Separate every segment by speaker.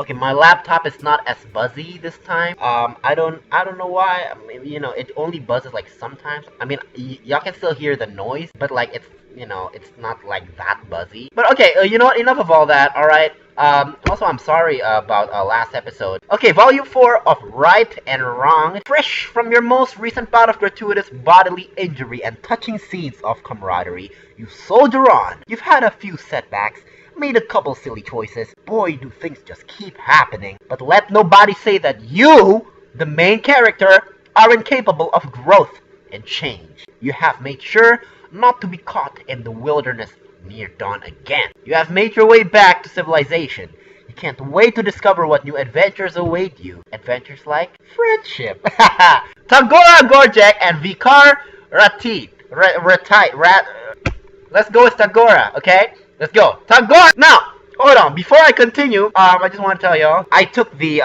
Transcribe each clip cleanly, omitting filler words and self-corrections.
Speaker 1: Okay, my laptop is not as buzzy this time. I don't know why. I mean, it only buzzes like sometimes. I mean, y'all can still hear the noise, but like it's not like that buzzy. But okay, you know what? Enough of all that. All right. Also, I'm sorry about last episode. Okay, volume 4 of Right and Wrong, fresh from your most recent bout of gratuitous bodily injury and touching scenes of camaraderie. You soldier on. You've had a few setbacks, made a couple silly choices. Boy, do things just keep happening. But let nobody say that you, the main character, are incapable of growth and change. You have made sure not to be caught in the wilderness near dawn again. You have made your way back to civilization. You can't wait to discover what new adventures await you. Adventures like friendship. Tagora Gorjek and Vikare Let's go with Tagora, okay? Let's go. Tagora! Now, hold on. Before I continue, I just want to tell y'all, I took the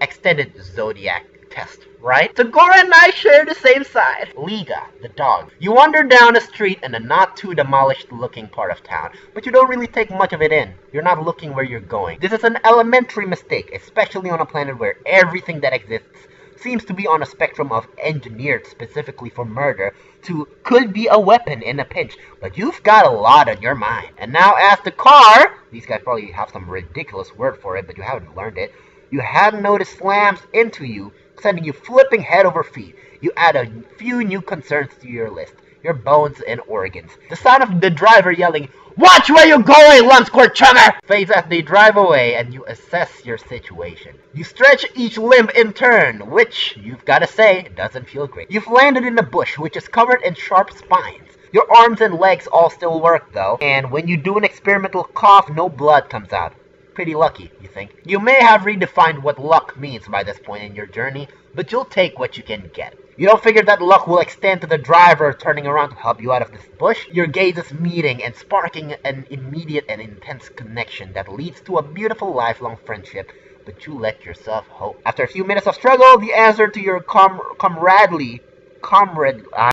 Speaker 1: extended zodiac test, right? Tagora and I share the same side. Liga, the dog. You wander down a street in a not too demolished looking part of town, but you don't really take much of it in. You're not looking where you're going. This is an elementary mistake, especially on a planet where everything that exists seems to be on a spectrum of engineered specifically for murder to could be a weapon in a pinch, but you've got a lot on your mind. And now as the car, these guys probably have some ridiculous word for it, but you haven't learned it, you hadn't noticed slams into you, sending you flipping head over feet. You add a few new concerns to your list. Your bones and organs. The sound of the driver yelling, "Watch where you're going, lump-squirt chummer!" fades as they drive away and you assess your situation. You stretch each limb in turn, which, you've gotta say, doesn't feel great. You've landed in a bush which is covered in sharp spines. Your arms and legs all still work though, and when you do an experimental cough, no blood comes out. Pretty lucky, you think. You may have redefined what luck means by this point in your journey, but you'll take what you can get. You don't figure that luck will extend to the driver turning around to help you out of this bush. Your gazes meeting and sparking an immediate and intense connection that leads to a beautiful lifelong friendship, but you let yourself hope. After a few minutes of struggle, the answer to your comrade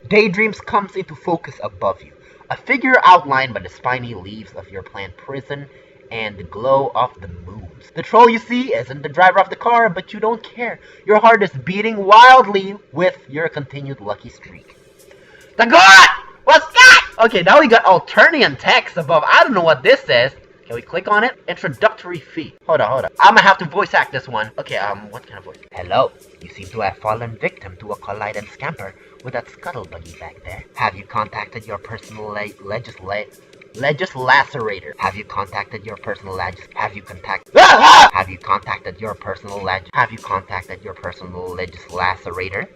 Speaker 1: daydreams comes into focus above you. A figure outlined by the spiny leaves of your plant prison and the glow of the moons. The troll you see isn't the driver of the car, but you don't care. Your heart is beating wildly with your continued lucky streak. Tagora! What's that? Okay, now we got Alternian text above. I don't know what this says. Can we click on it? Introductory fee. Hold on. I'm gonna have to voice act this one. Okay, what kind of voice? Hello. You seem to have fallen victim to a collide and scamper with that scuttle buggy back there. Have you contacted your personal legislacerator? Have you contacted your personal legislacerator?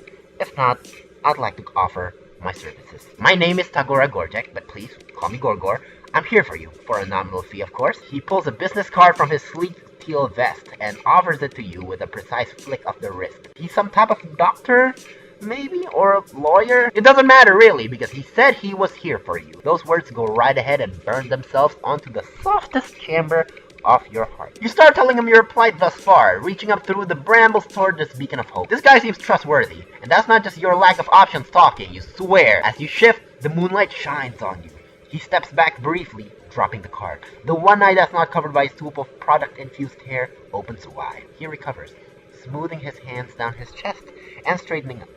Speaker 1: If not, I'd like to offer my services. My name is Tagora Gorjek, but please call me Gore. I'm here for you, for a nominal fee of course. He pulls a business card from his sleek teal vest and offers it to you with a precise flick of the wrist. He's some type of doctor? Maybe, or a lawyer? It doesn't matter really, because he said he was here for you. Those words go right ahead and burn themselves onto the softest chamber of your heart. You start telling him your plight thus far, reaching up through the brambles toward this beacon of hope. This guy seems trustworthy, and that's not just your lack of options talking, you swear. As you shift, the moonlight shines on you. He steps back briefly, dropping the card. The one eye that's not covered by a swoop of product-infused hair opens wide. He recovers, smoothing his hands down his chest and straightening up.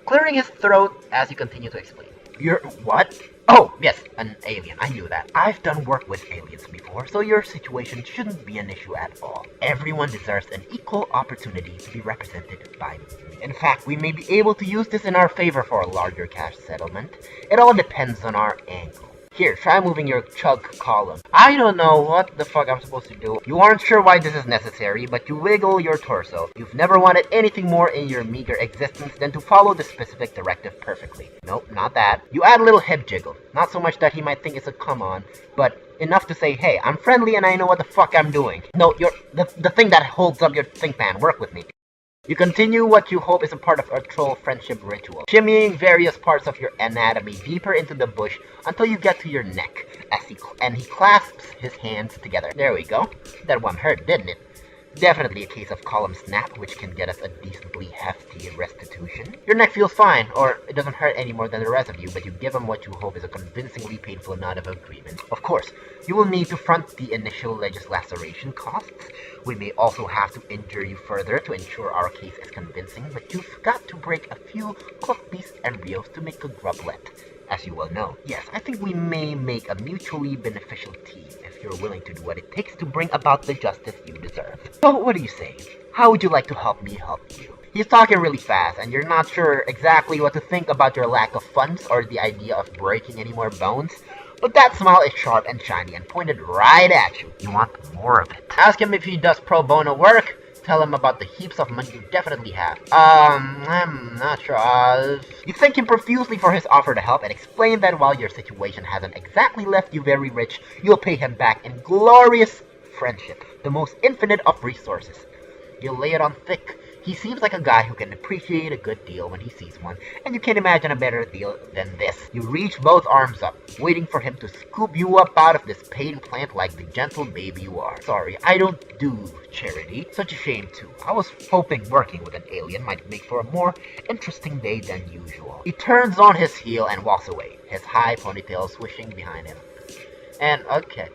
Speaker 1: Clearing his throat as you continue to explain. You're what? Oh, yes, an alien. I knew that. I've done work with aliens before, so your situation shouldn't be an issue at all. Everyone deserves an equal opportunity to be represented by me. In fact, we may be able to use this in our favor for a larger cash settlement. It all depends on our angle. Here, try moving your chug column. I don't know what the fuck I'm supposed to do. You aren't sure why this is necessary, but you wiggle your torso. You've never wanted anything more in your meager existence than to follow the specific directive perfectly. Nope, not that. You add a little head jiggle. Not so much that he might think it's a come on, but enough to say, hey, I'm friendly and I know what the fuck I'm doing. No, the thing that holds up your think pan. Work with me. You continue what you hope is a part of a troll friendship ritual, shimmying various parts of your anatomy deeper into the bush until you get to your neck, and he clasps his hands together. There we go. That one hurt, didn't it? Definitely a case of column snap, which can get us a decently hefty restitution. Your neck feels fine, or it doesn't hurt any more than the rest of you, but you give him what you hope is a convincingly painful amount of agreement. Of course, you will need to front the initial laceration costs. We may also have to injure you further to ensure our case is convincing, but you've got to break a few cooked beast embryos to make a grublet, as you well know. Yes, I think we may make a mutually beneficial team if you're willing to do what it takes to bring about the justice you deserve. So what do you say? How would you like to help me help you? He's talking really fast, and you're not sure exactly what to think about your lack of funds or the idea of breaking any more bones. But that smile is sharp and shiny and pointed right at you. You want more of it. Ask him if he does pro bono work. Tell him about the heaps of money you definitely have. I'm not sure. You thank him profusely for his offer to help and explain that while your situation hasn't exactly left you very rich, you'll pay him back in glorious friendship, the most infinite of resources. You'll lay it on thick. He seems like a guy who can appreciate a good deal when he sees one, and you can't imagine a better deal than this. You reach both arms up, waiting for him to scoop you up out of this pain plant like the gentle baby you are. Sorry, I don't do charity. Such a shame, too. I was hoping working with an alien might make for a more interesting day than usual. He turns on his heel and walks away, his high ponytail swishing behind him. And, okay.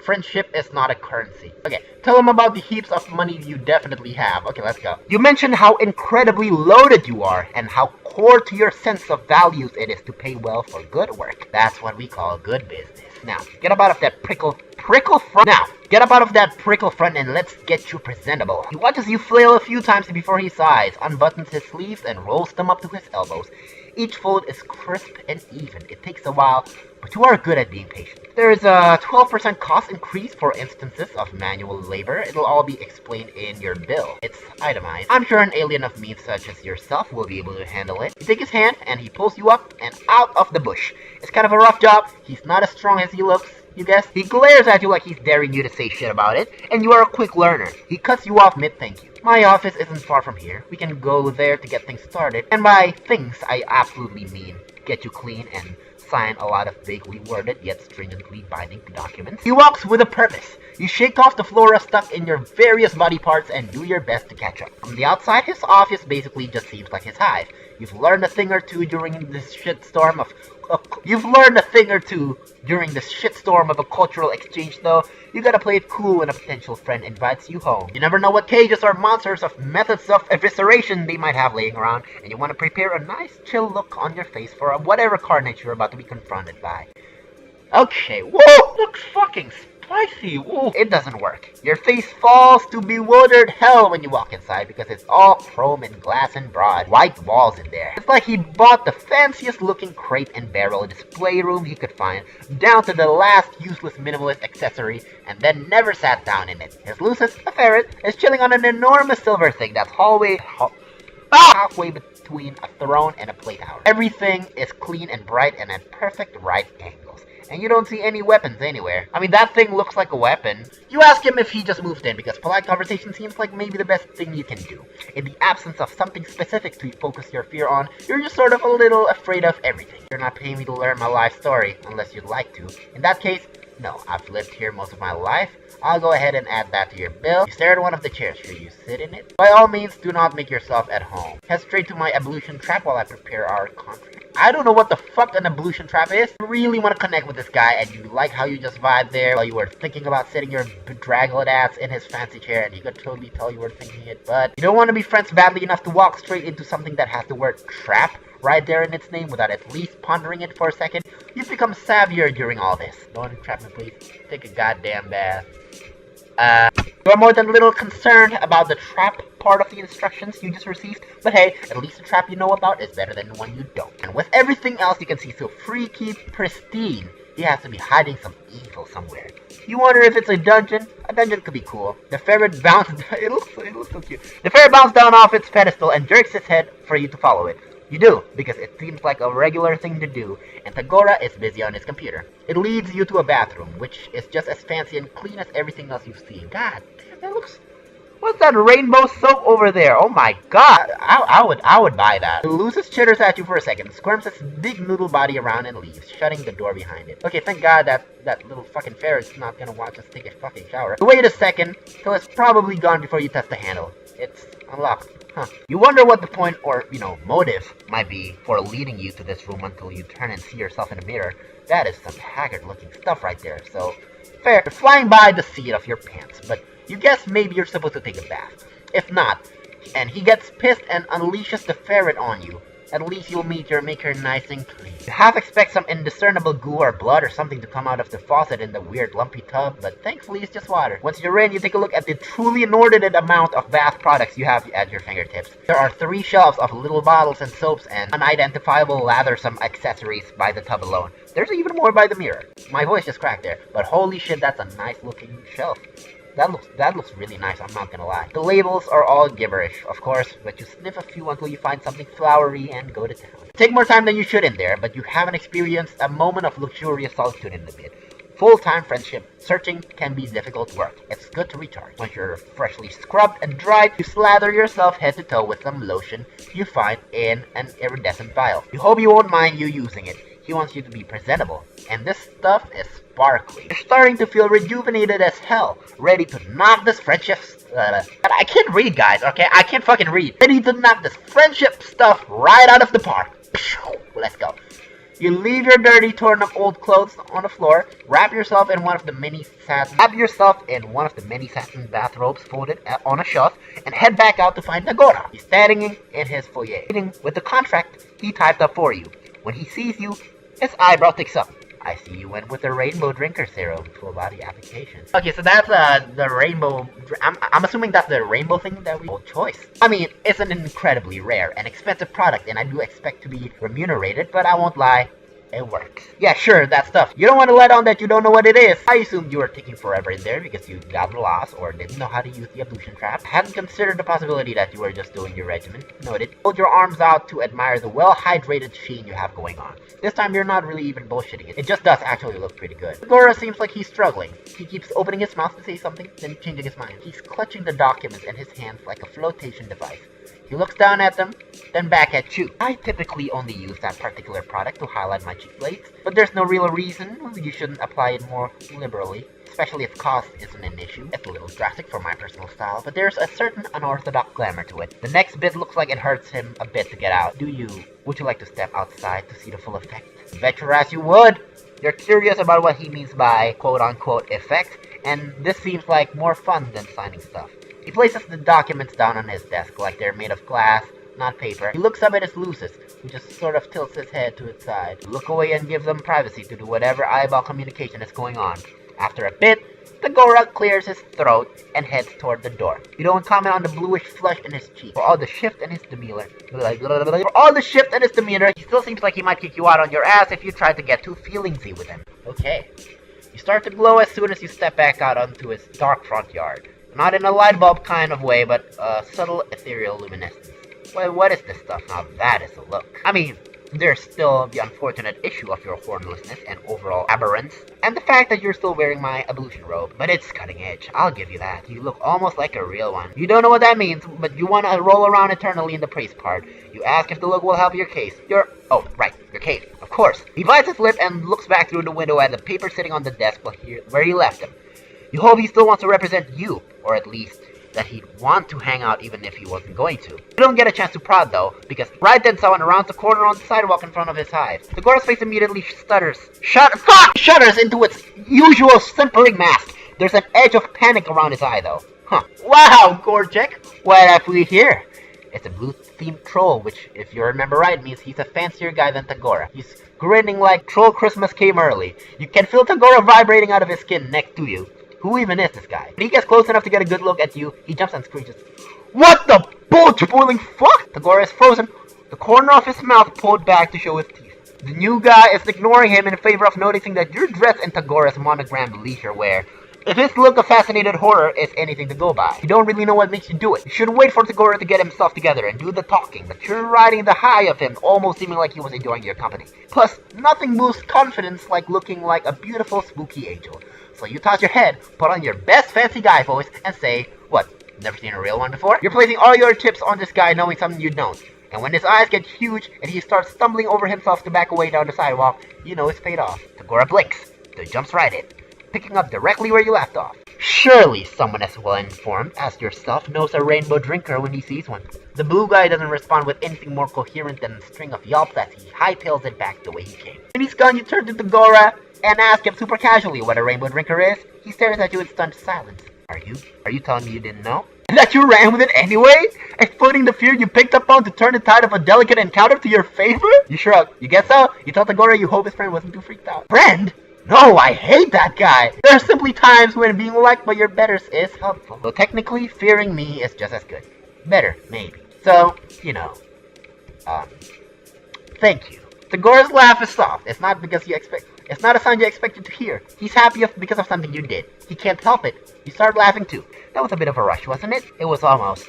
Speaker 1: Friendship is not a currency. Okay, tell him about the heaps of money you definitely have. Okay, let's go. You mentioned how incredibly loaded you are and how core to your sense of values it is to pay well for good work. That's what we call good business. Now, get up out of that prickle front. Now, get up out of that prickle front and let's get you presentable. He watches you flail a few times before he sighs, unbuttons his sleeves, and rolls them up to his elbows. Each fold is crisp and even. It takes a while, but you are good at being patient. There is a 12% cost increase for instances of manual labor. It'll all be explained in your bill. It's itemized. I'm sure an alien of means such as yourself will be able to handle it. You take his hand and he pulls you up and out of the bush. It's kind of a rough job. He's not as strong as he looks, you guess. He glares at you like he's daring you to say shit about it, and you are a quick learner. He cuts you off mid-thank you. My office isn't far from here. We can go there to get things started. And by things, I absolutely mean get you clean and sign a lot of vaguely worded yet stringently binding documents. He walks with a purpose. You shake off the flora stuck in your various body parts and do your best to catch up. From the outside, his office basically just seems like his hive. You've learned a thing or two during this shitstorm of a cultural exchange, though. You gotta play it cool when a potential friend invites you home. You never know what cages or monsters of methods of evisceration they might have laying around, and you want to prepare a nice chill look on your face for whatever carnage you're about to be confronted by. Okay, whoa, looks fucking spicy. Whoa. It doesn't work. Your face falls to bewildered hell when you walk inside because it's all chrome and glass and broad white walls in there. It's like he bought the fanciest looking crate and barrel display room he could find, down to the last useless minimalist accessory, and then never sat down in it. His Lucis, a ferret, is chilling on an enormous silver thing that's halfway between a throne and a plate tower. Everything is clean and bright and at perfect right angles. And you don't see any weapons anywhere. I mean, that thing looks like a weapon. You ask him if he just moved in, because polite conversation seems like maybe the best thing you can do. In the absence of something specific to focus your fear on, you're just sort of a little afraid of everything. You're not paying me to learn my life story, unless you'd like to. In that case, no, I've lived here most of my life. I'll go ahead and add that to your bill. You stare at one of the chairs. Should you sit in it? By all means, do not make yourself at home. Head straight to my ablution trap while I prepare our contract. I don't know what the fuck an ablution trap is. You really want to connect with this guy, and you like how you just vibed there while you were thinking about sitting your bedraggled ass in his fancy chair, and he could totally tell you were thinking it, but you don't want to be friends badly enough to walk straight into something that has the word trap right there in its name without at least pondering it for a second. You've become savvier during all this. Don't trap me, please. Take a goddamn bath. You are more than a little concerned about the trap part of the instructions you just received, but hey, at least the trap you know about is better than the one you don't. And with everything else you can see so freaky pristine, he has to be hiding some evil somewhere. You wonder if it's a dungeon? A dungeon could be cool. The ferret bounced it looks so cute. The ferret bounced down off its pedestal and jerks its head for you to follow it. You do, because it seems like a regular thing to do, and Tagora is busy on his computer. It leads you to a bathroom, which is just as fancy and clean as everything else you've seen. God damn, that looks... What's that rainbow soap over there? Oh my god. I would buy that. Lucis chitters at you for a second, squirms its big noodle body around and leaves, shutting the door behind it. Okay, thank god that little fucking ferret's not gonna watch us take a fucking shower. Wait a second, till it's probably gone before you test the handle. It's unlocked. Huh. You wonder what the point or, motive might be for leading you to this room until you turn and see yourself in the mirror. That is some haggard-looking stuff right there, so... Fair. You're flying by the seat of your pants, but you guess maybe you're supposed to take a bath. If not, and he gets pissed and unleashes the ferret on you, at least you'll meet your maker nice and clean. You half expect some indiscernible goo or blood or something to come out of the faucet in the weird lumpy tub, but thankfully it's just water. Once you're in, you take a look at the truly inordinate amount of bath products you have at your fingertips. There are 3 shelves of little bottles and soaps and unidentifiable lathersome accessories by the tub alone. There's even more by the mirror. My voice just cracked there, but holy shit, that's a nice looking shelf. That looks really nice, I'm not gonna lie. The labels are all gibberish, of course, but you sniff a few until you find something flowery and go to town. Take more time than you should in there, but you haven't experienced a moment of luxurious solitude in a bit. Full-time friendship searching can be difficult work. It's good to recharge. Once you're freshly scrubbed and dried, you slather yourself head to toe with some lotion you find in an iridescent vial. You hope he won't mind you using it. He wants you to be presentable, and this stuff is sparkly. You're starting to feel rejuvenated as hell, ready to knock this friendship... I can't read, guys, okay? I can't fucking read. Ready to knock this friendship stuff right out of the park. Let's go. You leave your dirty, torn-up old clothes on the floor, wrap yourself in one of the many satin bathrobes folded on a shelf, and head back out to find Tagora. He's standing in his foyer, waiting with the contract he typed up for you. When he sees you, his eyebrow ticks up. I see you went with the rainbow drinker serum full body application. Okay, so that's the rainbow. I'm assuming that's the rainbow thing that we choice. I mean, it's an incredibly rare and expensive product, and I do expect to be remunerated, but I won't lie. It works. Yeah, sure, that stuff. You don't want to let on that you don't know what it is. I assumed you were taking forever in there because you got lost or didn't know how to use the ablution trap. Hadn't considered the possibility that you were just doing your regimen. Noted. Hold your arms out to admire the well-hydrated sheen you have going on. This time you're not really even bullshitting it. It just does actually look pretty good. Gore seems like he's struggling. He keeps opening his mouth to say something, then changing his mind. He's clutching the documents in his hands like a flotation device. He looks down at them, then back at you. I typically only use that particular product to highlight my cheek blades, but there's no real reason you shouldn't apply it more liberally, especially if cost isn't an issue. It's a little drastic for my personal style, but there's a certain unorthodox glamour to it. The next bit looks like it hurts him a bit to get out. Would you like to step outside to see the full effect? Bet your ass you would! You're curious about what he means by quote-unquote effect, and this seems like more fun than signing stuff. He places the documents down on his desk like they're made of glass, not paper. He looks up at his Lucis, who just sort of tilts his head to its side. You look away and give them privacy to do whatever eyeball communication is going on. After a bit, Tagora clears his throat and heads toward the door. You don't comment on the bluish flush in his cheek. For all the shift in his demeanor, he still seems like he might kick you out on your ass if you try to get too feelingsy with him. Okay. You start to glow as soon as you step back out onto his dark front yard. Not in a light bulb kind of way, but a subtle ethereal luminescence. Well, what is this stuff? Now that is a look. I mean, there's still the unfortunate issue of your hornlessness and overall aberrance, and the fact that you're still wearing my ablution robe. But it's cutting edge, I'll give you that. You look almost like a real one. You don't know what that means, but you want to roll around eternally in the praise part. You ask if the look will help your case. Your case, of course. He bites his lip and looks back through the window at the paper sitting on the desk where he left them. You hope he still wants to represent you, or at least that he'd want to hang out even if he wasn't going to. You don't get a chance to prod though, because right then someone rounds the corner on the sidewalk in front of his hive. Tagora's face immediately shudders into its usual simpering mask. There's an edge of panic around his eye though. Huh. Wow, Gorjek, what have we here? It's a blue-themed troll, which, if you remember right, means he's a fancier guy than Tagora. He's grinning like Troll Christmas came early. You can feel Tagora vibrating out of his skin next to you. Who even is this guy? When he gets close enough to get a good look at you, he jumps and screeches, "What the boiling fuck?" Tagora is frozen, the corner of his mouth pulled back to show his teeth. The new guy is ignoring him in favor of noticing that you're dressed in Tagora's monogrammed leisure wear. If his look of fascinated horror is anything to go by, you don't really know what makes you do it. You should wait for Tagora to get himself together and do the talking, but you're riding the high of him, almost seeming like he was enjoying your company. Plus, nothing boosts confidence like looking like a beautiful spooky angel. So you toss your head, put on your best fancy guy voice, and say, "What, Never seen a real one before? You're placing all your chips on this guy knowing something you don't. And when his eyes get huge and he starts stumbling over himself to back away down the sidewalk, you know it's paid off. Tagora blinks, then jumps right in, picking up directly where you left off. Surely someone as well informed as yourself knows a rainbow drinker when he sees one. The blue guy doesn't respond with anything more coherent than a string of yelps as he hightails it back the way he came. When he's gone, you turn to Tagora and ask him super casually what a rainbow drinker is. He stares at you in stunned silence. Are you telling me you didn't know? And that you ran with it anyway? Exploiting the fear you picked up on to turn the tide of a delicate encounter to your favor? You shrug. You guess so? You tell Tagora you hope his friend wasn't too freaked out. Friend? No, I hate that guy! There are simply times when being liked by your betters is helpful. Though technically, fearing me is just as good. Better, maybe. So, you know. Thank you. Tagora's laugh is soft. It's not because it's not a sound you expected to hear. He's happy because of something you did. He can't help it. You start laughing too. That was a bit of a rush, wasn't it? It was almost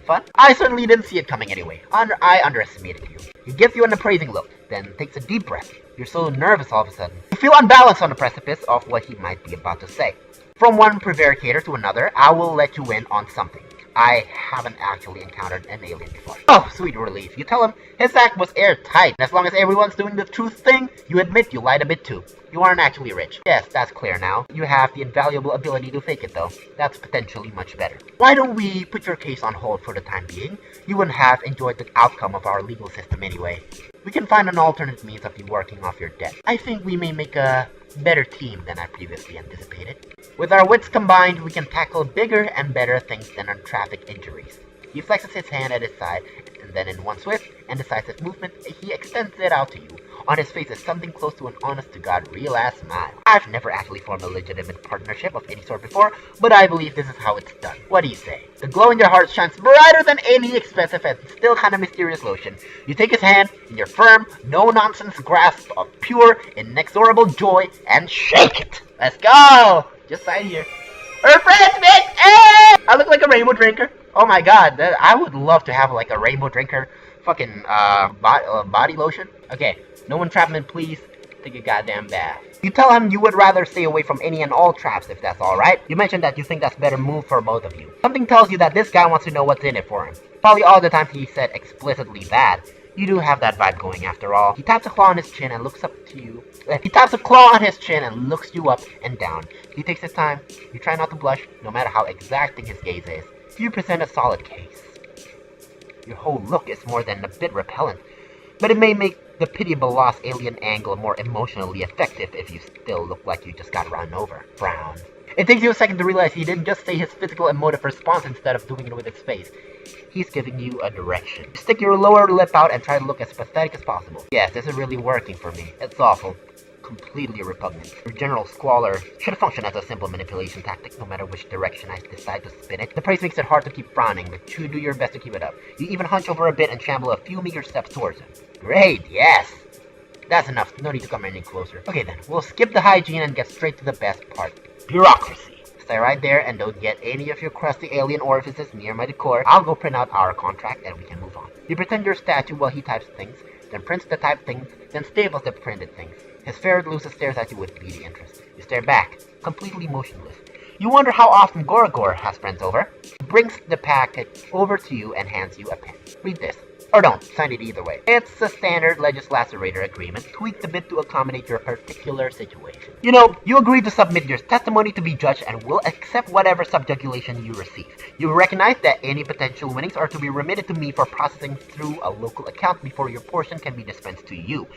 Speaker 1: fun. I certainly didn't see it coming anyway. I underestimated you. He gives you an appraising look, then takes a deep breath. You're so nervous all of a sudden. You feel unbalanced on the precipice of what he might be about to say. From one prevaricator to another, I will let you in on something. I haven't actually encountered an alien before. Oh, sweet relief. You tell him his act was airtight. As long as everyone's doing the truth thing, you admit you lied a bit too. You aren't actually rich. Yes, that's clear now. You have the invaluable ability to fake it though. That's potentially much better. Why don't we put your case on hold for the time being? You wouldn't have enjoyed the outcome of our legal system anyway. We can find an alternate means of you working off your debt. I think we may make a better team than I previously anticipated. With our wits combined, we can tackle bigger and better things than traffic injuries. He flexes his hand at his side, and then in one swift and decisive movement, he extends it out to you. On his face is something close to an honest-to-God real-ass smile. I've never actually formed a legitimate partnership of any sort before, but I believe this is how it's done. What do you say? The glow in your heart shines brighter than any expensive and still kind of mysterious lotion. You take his hand in your firm, no-nonsense grasp of pure, inexorable joy and shake it. Let's go! Just sign here. Her friends, bitch! Hey! I look like a rainbow drinker. Oh my god, I would love to have like a rainbow drinker fucking body lotion. Okay, no entrapment please. Take a goddamn bath. You tell him you would rather stay away from any and all traps if that's alright. You mentioned that you think that's a better move for both of you. Something tells you that this guy wants to know what's in it for him. Probably all the time he said explicitly that. You do have that vibe going after all. He taps a claw on his chin and looks up to you. He taps a claw on his chin and looks you up and down. He takes his time. You try not to blush, no matter how exacting his gaze is. You present a solid case. Your whole look is more than a bit repellent, but it may make the pitiable lost alien angle more emotionally effective if you still look like you just got run over. Frown. It takes you a second to realize he didn't just say his physical emotive response instead of doing it with his face. He's giving you a direction. Stick your lower lip out and try to look as pathetic as possible. Yes, this is really working for me. It's awful. Completely repugnant. Your general squalor should function as a simple manipulation tactic no matter which direction I decide to spin it. The praise makes it hard to keep frowning, but you do your best to keep it up. You even hunch over a bit and shamble a few meager steps towards him. Great, yes! That's enough. No need to come any closer. Okay then, we'll skip the hygiene and get straight to the best part. Bureaucracy. Stay right there and don't get any of your crusty alien orifices near my decor. I'll go print out our contract and we can move on. You pretend you're a statue while he types things, then prints the typed things, then staples the printed things. His ferret Lucis stares at you with beady interest. You stare back, completely motionless. You wonder how often Gore has friends over. He brings the packet over to you and hands you a pen. Read this. Or don't, sign it either way. It's a standard legislator agreement, tweaked a bit to accommodate your particular situation. You know, you agreed to submit your testimony to be judged and will accept whatever subjugulation you receive. You recognize that any potential winnings are to be remitted to me for processing through a local account before your portion can be dispensed to you.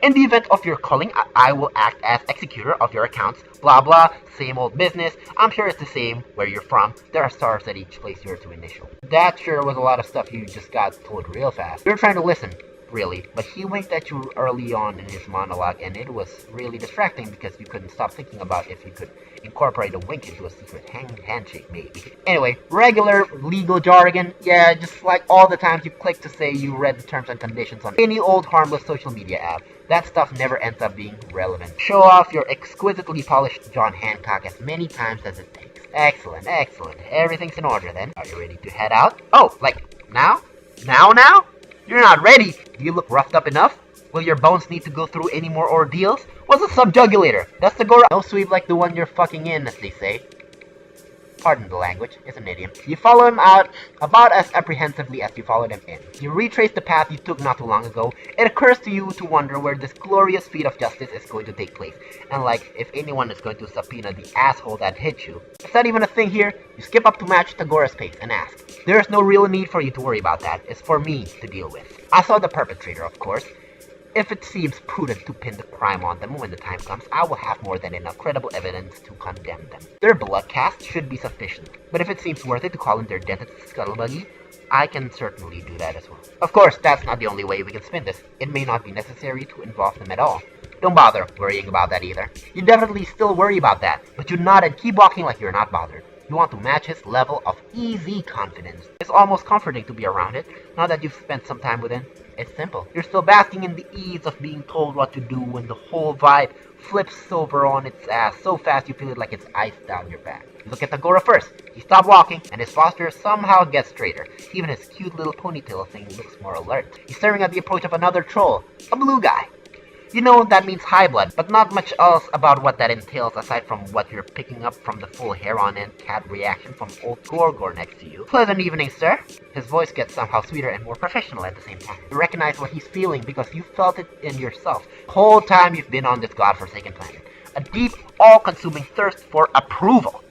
Speaker 1: In the event of your culling, I will act as executor of your accounts. Blah blah, same old business. I'm sure it's the same where you're from. There are stars at each place you're to initial. That sure was a lot of stuff you just got told real fast. You're trying to listen, really, but he winked at you early on in his monologue and it was really distracting because you couldn't stop thinking about if you could incorporate a wink into a secret handshake maybe. Anyway, regular legal jargon, yeah, just like all the times you click to say you read the terms and conditions on any old harmless social media app. That stuff never ends up being relevant. Show off your exquisitely polished John Hancock as many times as it takes. Excellent, excellent. Everything's in order then. Are you ready to head out? Oh, like, now? Now? You're not ready. Do you look roughed up enough? Will your bones need to go through any more ordeals? What's a subjugulator? That's Tagora. No sweep like the one you're fucking in, as they say. pardon the language, it's an idiom. You follow him out about as apprehensively as you followed him in. You retrace the path you took not too long ago. It occurs to you to wonder where this glorious feat of justice is going to take place, and like if anyone is going to subpoena the asshole that hit you. Is that even a thing here? You skip up to match Tagora's pace and ask. There is no real need for you to worry about that. It's for me to deal with. I saw the perpetrator, of course. If it seems prudent to pin the crime on them when the time comes, I will have more than enough credible evidence to condemn them. Their blood cast should be sufficient, but if it seems worth it to call in their dentist scuttlebuggy, I can certainly do that as well. Of course, that's not the only way we can spin this. It may not be necessary to involve them at all. Don't bother worrying about that either. You definitely still worry about that, but you nod and keep walking like you're not bothered. You want to match his level of easy confidence. It's almost comforting to be around it, now that you've spent some time with him. It's simple. You're still basking in the ease of being told what to do when the whole vibe flips over on its ass so fast you feel it like it's iced down your back. You look at Tagora first. He stopped walking, and his posture somehow gets straighter. Even his cute little ponytail thing looks more alert. He's staring at the approach of another troll, a blue guy. You know that means high blood, but not much else about what that entails aside from what you're picking up from the full hair-on-end cat reaction from old Gore next to you. Pleasant evening, sir. His voice gets somehow sweeter and more professional at the same time. You recognize what he's feeling because you felt it in yourself the whole time you've been on this godforsaken planet. A deep, all-consuming thirst for approval.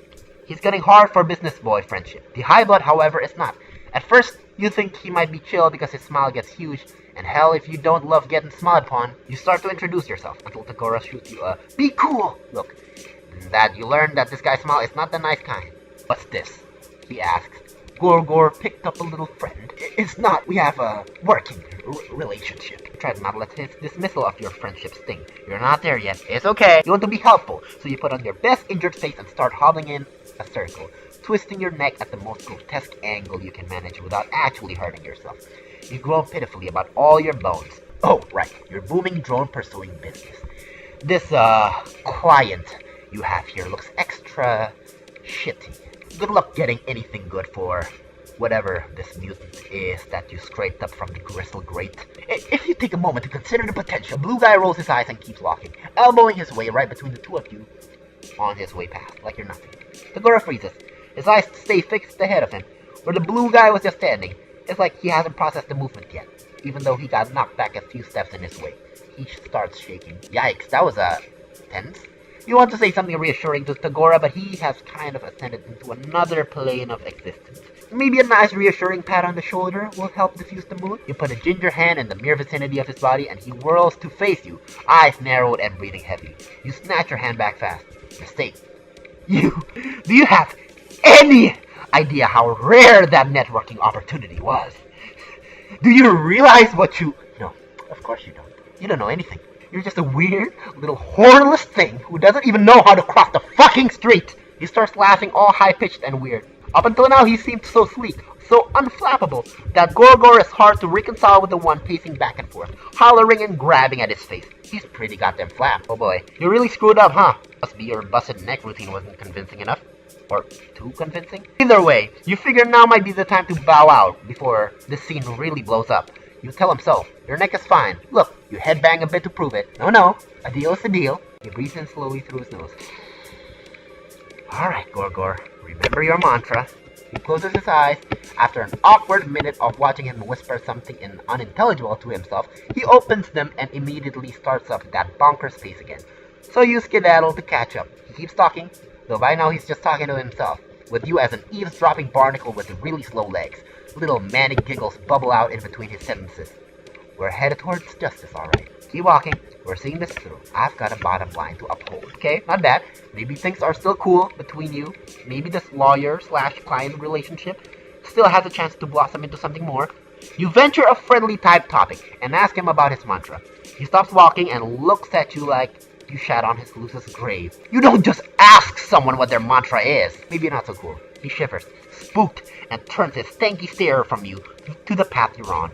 Speaker 1: He's getting hard for business boy friendship. The high blood, however, is not. At first, you think he might be chill because his smile gets huge, and hell, if you don't love getting smiled upon, you start to introduce yourself until Tagora shoots you a "be cool" look. And that you learn that this guy's smile is not the nice kind. What's this? He asks. Gore picked up a little friend. It's not. We have a working relationship. Try to not let his dismissal of your friendship sting. You're not there yet. It's okay. You want to be helpful, so you put on your best injured face and start hobbling in a circle, twisting your neck at the most grotesque angle you can manage without actually hurting yourself. You groan pitifully about all your bones. Oh, right, your booming drone pursuing business. This, client you have here looks extra shitty. Good luck getting anything good for whatever this mutant is that you scraped up from the gristle grate. If you take a moment to consider the potential, Blue Guy rolls his eyes and keeps walking, elbowing his way right between the two of you on his way past, like you're nothing. Tagora freezes. His eyes stay fixed ahead of him, where the blue guy was just standing. It's like he hasn't processed the movement yet, even though he got knocked back a few steps in his way. He starts shaking. Yikes, that was, tense. You want to say something reassuring to Tagora, but he has kind of ascended into another plane of existence. Maybe a nice reassuring pat on the shoulder will help diffuse the mood. You put a ginger hand in the mere vicinity of his body, and he whirls to face you, eyes narrowed and breathing heavily. You snatch your hand back fast. Mistake. Do you have any idea how rare that networking opportunity was? Do you realize what you... No, of course you don't. You don't know anything. You're just a weird, little hornless thing who doesn't even know how to cross the fucking street. He starts laughing all high-pitched and weird. Up until now, he seemed so sleek, so unflappable, that Gore is hard to reconcile with the one pacing back and forth, hollering and grabbing at his face. He's pretty goddamn flap. Oh boy. You really screwed up, huh? Must be your busted neck routine wasn't convincing enough. Or too convincing? Either way, you figure now might be the time to bow out before this scene really blows up. You tell him so. Your neck is fine. Look, you headbang a bit to prove it. No, a deal is a deal. He breathes in slowly through his nose. Alright, Gore, remember your mantra. He closes his eyes. After an awkward minute of watching him whisper something unintelligible to himself, he opens them and immediately starts up that bonkers pace again. So you skedaddle to catch up. He keeps talking, though by now he's just talking to himself, with you as an eavesdropping barnacle with really slow legs. Little manic giggles bubble out in between his sentences. We're headed towards justice, alright. Keep walking. We're seeing this through. I've got a bottom line to uphold. Okay, not bad. Maybe things are still cool between you. Maybe this lawyer/client relationship still has a chance to blossom into something more. You venture a friendly type topic and ask him about his mantra. He stops walking and looks at you like you shat on his loosest grave. You don't just ask someone what their mantra is. Maybe not so cool. He shivers, spooked, and turns his stanky stare from you to the path you're on.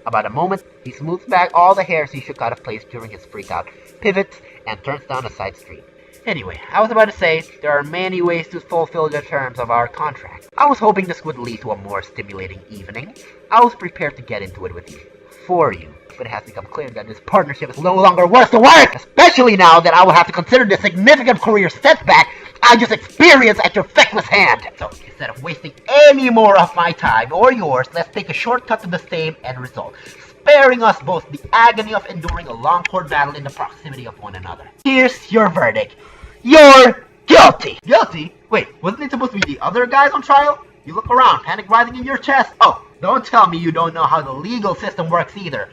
Speaker 1: About a moment, he smooths back all the hairs he shook out of place during his freak-out, pivots, and turns down a side street. Anyway, I was about to say, there are many ways to fulfill the terms of our contract. I was hoping this would lead to a more stimulating evening. I was prepared to get into it with you. for you. But it has become clear that this partnership is no longer worth the work, especially now that I will have to consider the significant career setback I just experienced at your feckless hand. So instead of wasting any more of my time or yours, let's take a shortcut to the same end result, sparing us both the agony of enduring a long court battle in the proximity of one another. Here's your verdict. You're guilty! Guilty? Wait, wasn't it supposed to be the other guys on trial? You look around, panic rising in your chest. Oh, don't tell me you don't know how the legal system works either.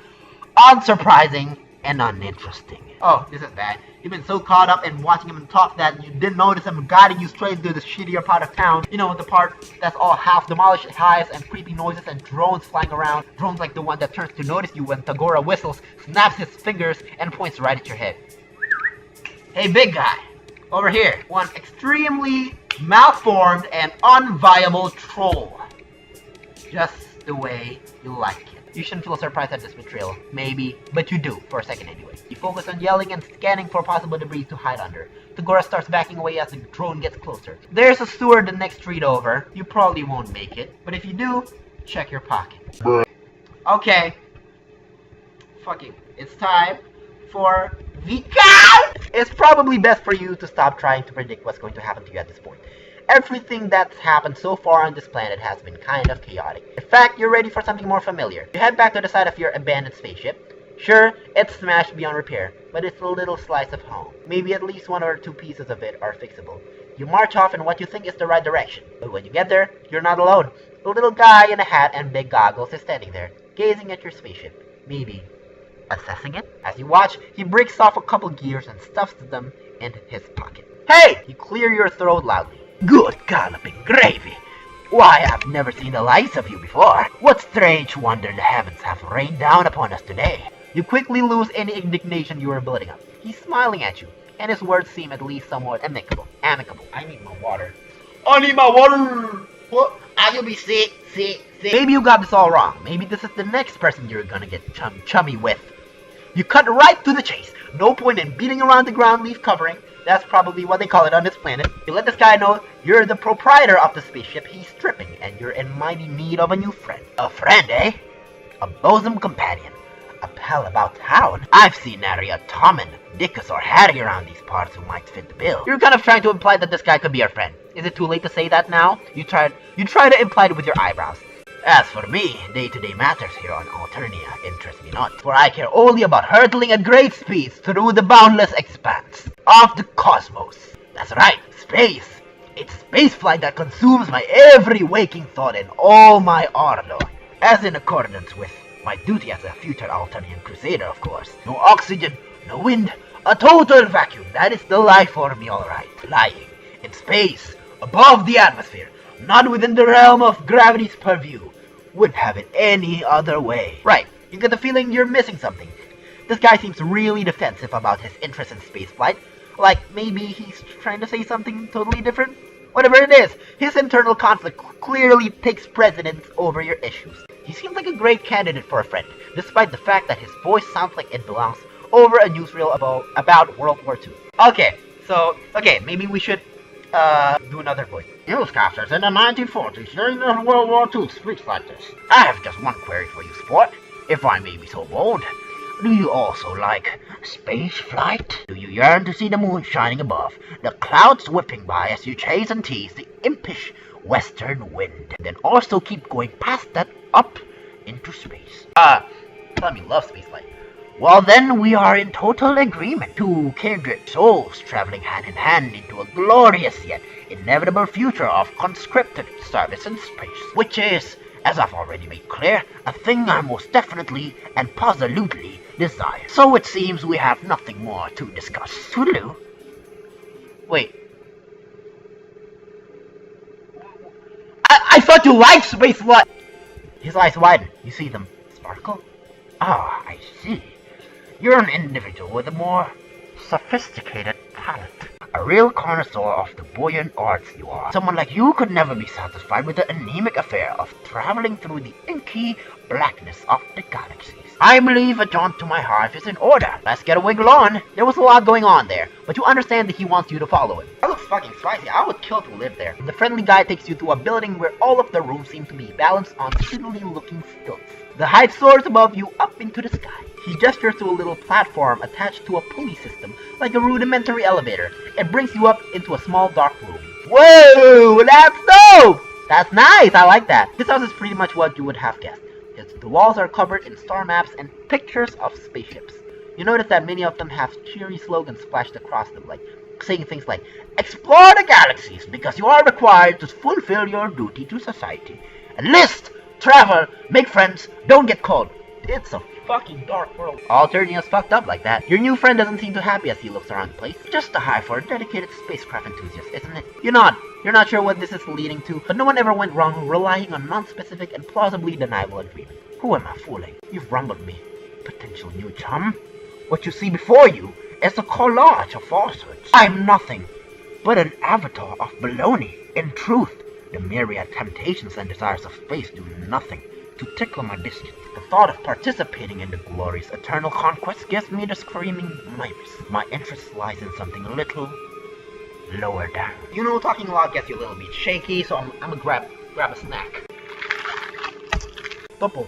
Speaker 1: Unsurprising and uninteresting. Oh, this is bad. You've been so caught up in watching him talk that you didn't notice him guiding you straight into the shittier part of town. You know, the part that's all half demolished hives and creepy noises and drones flying around. Drones like the one that turns to notice you when Tagora whistles, snaps his fingers, and points right at your head. Hey, big guy. Over here. One extremely malformed and unviable troll. Just the way you like it. You shouldn't feel surprised at this betrayal. Maybe, but you do, for a second anyway. You focus on yelling and scanning for possible debris to hide under. Tagora starts backing away as the drone gets closer. There's a sewer the next street over. You probably won't make it, but if you do, check your pocket. Okay. Fuck you. It's time for Vikare! It's probably best for you to stop trying to predict what's going to happen to you at this point. Everything that's happened so far on this planet has been kind of chaotic. In fact, you're ready for something more familiar. You head back to the side of your abandoned spaceship. Sure, it's smashed beyond repair, but it's a little slice of home. Maybe at least one or two pieces of it are fixable. You march off in what you think is the right direction. But when you get there, you're not alone. A little guy in a hat and big goggles is standing there, gazing at your spaceship. Maybe assessing it? As you watch, he breaks off a couple gears and stuffs them in his pocket. Hey! You clear your throat loudly. Good galloping gravy! Why, I've never seen the likes of you before. What strange wonder the heavens have rained down upon us today. You quickly lose any indignation you were building up. He's smiling at you, and his words seem at least somewhat amicable. I need my water. I need my water! What? You'll be sick. Maybe you got this all wrong. Maybe this is the next person you're gonna get chummy with. You cut right to the chase. No point in beating around the ground leaf covering. That's probably what they call it on this planet. You let this guy know you're the proprietor of the spaceship he's stripping, and you're in mighty need of a new friend. A friend, eh? A bosom companion. A pal about town. I've seen nary a Tommen, Dickus, or Harry around these parts who might fit the bill. You're kind of trying to imply that this guy could be your friend. Is it too late to say that now? You try to imply it with your eyebrows. As for me, day-to-day matters here on Alternia interest me not, for I care only about hurtling at great speeds through the boundless expanse of the cosmos. That's right, space. It's spaceflight that consumes my every waking thought and all my ardor, as in accordance with my duty as a future Alternian crusader, of course. No oxygen, no wind, a total vacuum. That is the life for me, alright. Lying in space, above the atmosphere, not within the realm of gravity's purview. Wouldn't have it any other way. Right, you get the feeling you're missing something. This guy seems really defensive about his interest in spaceflight. Like, maybe he's trying to say something totally different? Whatever it is, his internal conflict clearly takes precedence over your issues. He seems like a great candidate for a friend, despite the fact that his voice sounds like it belongs over a newsreel about World War II. Okay, maybe we should do another voice. Newscasters in the 1940s during the World War II speaks like this. I have just one query for you, sport, if I may be so bold. Do you also like space flight? Do you yearn to see the moon shining above, the clouds whipping by as you chase and tease the impish western wind, and then also keep going past that up into space? Tommy loves space flight. Well then, we are in total agreement. Two kindred souls traveling hand in hand into a glorious yet inevitable future of conscripted service in space, which is, as I've already made clear, a thing I most definitely and positively desire. So it seems we have nothing more to discuss. Toodaloo. Wait. I thought you liked space flight! His eyes widen. You see them sparkle? Ah, I see. You're an individual with a more sophisticated palate. A real connoisseur of the buoyant arts you are. Someone like you could never be satisfied with the anemic affair of traveling through the inky blackness of the galaxies. I believe a jaunt to my hive is in order. Let's get a wiggle on. There was a lot going on there, but you understand that he wants you to follow him. I look fucking spicy. I would kill to live there. The friendly guy takes you to a building where all of the rooms seem to be balanced on fiddly looking stilts. The height soars above you up into the sky. He gestures to a little platform attached to a pulley system, like a rudimentary elevator, and brings you up into a small dark room. Whoa, that's dope! That's nice, I like that. This house is pretty much what you would have guessed. The walls are covered in star maps and pictures of spaceships. You notice that many of them have cheery slogans splashed across them, like saying things like, "Explore the galaxies because you are required to fulfill your duty to society. Enlist, travel, make friends, don't get cold." It's a fucking dark world. Alternia's fucked up like that. Your new friend doesn't seem too happy as he looks around the place. Just a hive for a dedicated spacecraft enthusiast, isn't it? You nod. You're not sure what this is leading to, but no one ever went wrong relying on non-specific and plausibly deniable agreement. Who am I fooling? You've rumbled me. Potential new chum? What you see before you is a collage of falsehoods. I'm nothing but an avatar of baloney. In truth, the myriad temptations and desires of space do nothing to tickle my biscuit. The thought of participating in the glorious eternal conquest gives me the screaming miris. My interest lies in something a little lower down. You know, talking a lot gets you a little bit shaky, so I'm gonna grab a snack. Topo.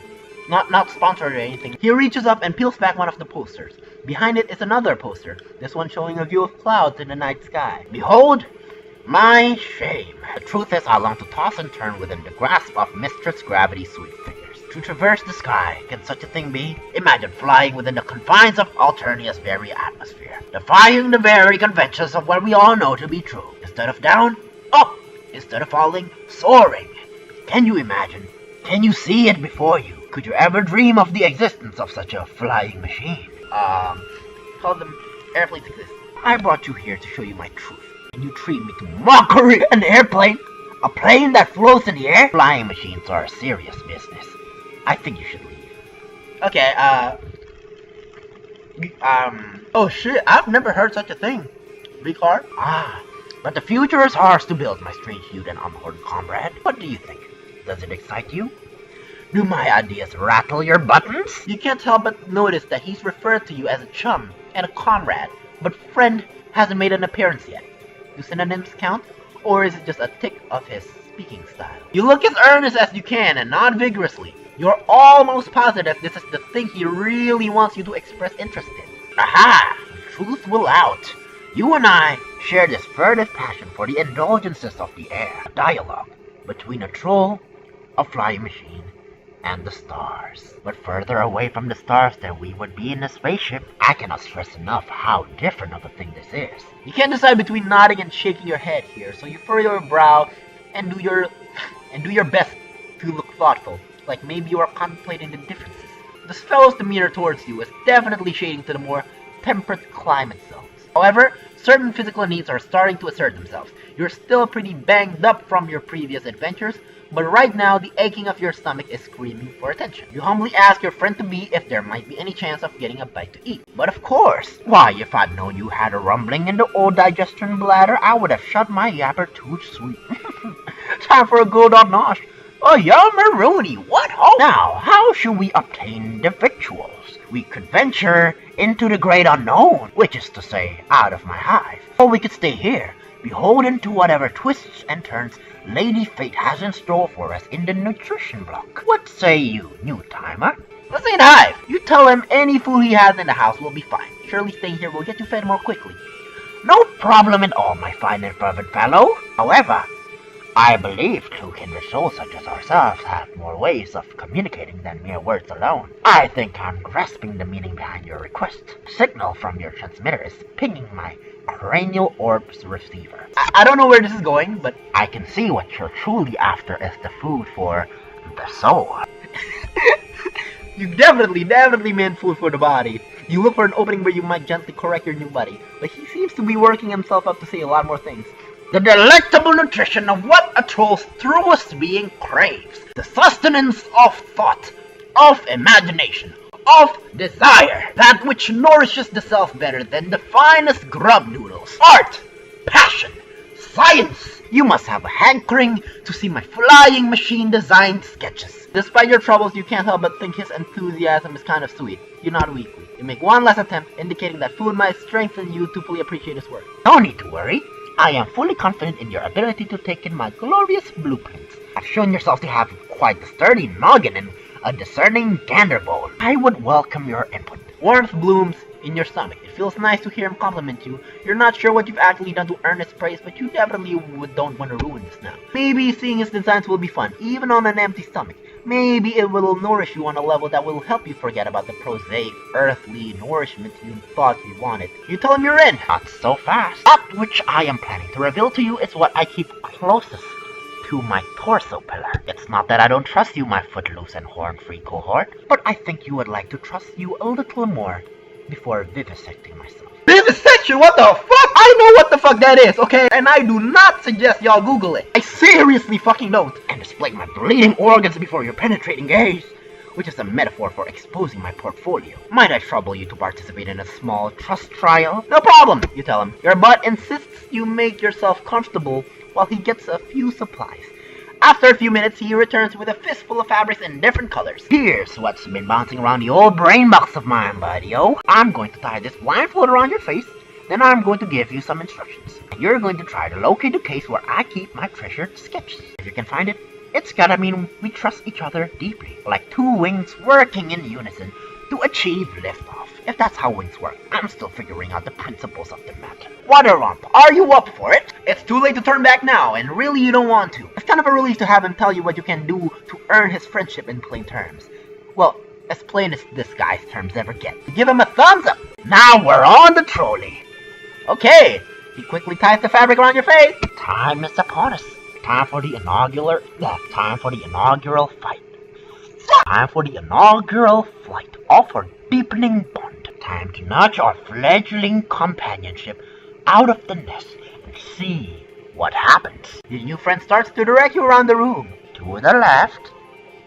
Speaker 1: Not sponsored or anything. He reaches up and peels back one of the posters. Behind it is another poster, this one showing a view of clouds in the night sky. Behold, my shame. The truth is, I long to toss and turn within the grasp of Mistress Gravity's sweet fingers. To traverse the sky, can such a thing be? Imagine flying within the confines of Alternia's very atmosphere, defying the very conventions of what we all know to be true. Instead of down, up. Instead of falling, soaring. Can you imagine? Can you see it before you? Could you ever dream of the existence of such a flying machine? Call them airplanes exist. I brought you here to show you my truth, and you treat me to mockery. An airplane? A plane that floats in the air? Flying machines are a serious business. I think you should leave. Okay, oh shit, I've never heard such a thing. Vikare? But the future is ours to build, my strange-hued and unhoarded comrade. What do you think? Does it excite you? Do my ideas rattle your buttons? You can't help but notice that he's referred to you as a chum and a comrade, but friend hasn't made an appearance yet. Do synonyms count? Or is it just a tick of his speaking style? You look as earnest as you can and nod vigorously. You're almost positive this is the thing he really wants you to express interest in. Aha! The truth will out. You and I share this furtive passion for the indulgences of the air. A dialogue between a troll, a flying machine, and the stars. But further away from the stars than we would be in a spaceship. I cannot stress enough how different of a thing this is. You can't decide between nodding and shaking your head here, so you furrow your brow and do your best to look thoughtful, like maybe you are contemplating the differences. This fellow's demeanor towards you is definitely shading to the more temperate climate zones. However, certain physical needs are starting to assert themselves. You're still pretty banged up from your previous adventures, but right now the aching of your stomach is screaming for attention. You humbly ask your friend-to-be if there might be any chance of getting a bite to eat. But of course! Why, if I'd known you had a rumbling in the old digestion bladder, I would have shut my yapper too sweet. Time for a good old nosh. Oh, yummeroonie, what ho! Now, how should we obtain the victuals? We could venture into the great unknown, which is to say, out of my hive. Or we could stay here, beholden to whatever twists and turns Lady Fate has in store for us in the nutrition block. What say you, new timer? This ain't hive. You tell him any food he has in the house will be fine. Surely staying here will get you fed more quickly. No problem at all, my fine and fervent fellow. However, I believe true kindred souls such as ourselves have more ways of communicating than mere words alone. I think I'm grasping the meaning behind your request. The signal from your transmitter is pinging my cranial orb's receiver. I don't know where this is going, but I can see what you're truly after is the food for the soul. You definitely meant food for the body. You look for an opening where you might gently correct your new buddy, but he seems to be working himself up to say a lot more things. The delectable nutrition of what a troll's truest being craves. The sustenance of thought, of imagination, of desire. That which nourishes the self better than the finest grub noodles. Art, passion, science. You must have a hankering to see my flying machine designed sketches. Despite your troubles, you can't help but think his enthusiasm is kind of sweet. You nod weakly. You make one last attempt, indicating that food might strengthen you to fully appreciate his work. No need to worry. I am fully confident in your ability to take in my glorious blueprints. I've shown yourself to have quite the sturdy noggin and a discerning ganderbone. I would welcome your input. Warmth blooms in your stomach. It feels nice to hear him compliment you. You're not sure what you've actually done to earn his praise, but you definitely don't want to ruin this now. Maybe seeing his designs will be fun, even on an empty stomach. Maybe it will nourish you on a level that will help you forget about the prosaic, earthly nourishment you thought you wanted. You tell him you're in. Not so fast. That which I am planning to reveal to you is what I keep closest to my torso pillar. It's not that I don't trust you, my footloose and horn-free cohort, but I think you would like to trust you a little more before vivisecting myself. Vivisection? What the fuck? I know what the fuck that is, okay? And I do not suggest y'all Google it. I seriously fucking don't. And display my bleeding organs before your penetrating gaze, which is a metaphor for exposing my portfolio. Might I trouble you to participate in a small trust trial? No problem, you tell him. Your butt insists you make yourself comfortable while he gets a few supplies. After a few minutes, he returns with a fistful of fabrics in different colors. Here's what's been bouncing around the old brain box of mine, buddy-o. I'm going to tie this blindfold around your face, then I'm going to give you some instructions. And you're going to try to locate the case where I keep my treasured sketches. If you can find it, it's gotta mean we trust each other deeply, like two wings working in unison to achieve liftoff. If that's how wings work, I'm still figuring out the principles of the matter. Waterlump, are you up for it? It's too late to turn back now, and really you don't want to. It's kind of a relief to have him tell you what you can do to earn his friendship in plain terms. Well, as plain as this guy's terms ever get. Give him a thumbs up. Now we're on the trolley. Okay, he quickly ties the fabric around your face. Time is upon us. Time for the inaugural fight. Time for the inaugural flight of our deepening bond. Time to nudge our fledgling companionship out of the nest and see what happens. Your new friend starts to direct you around the room. To the left.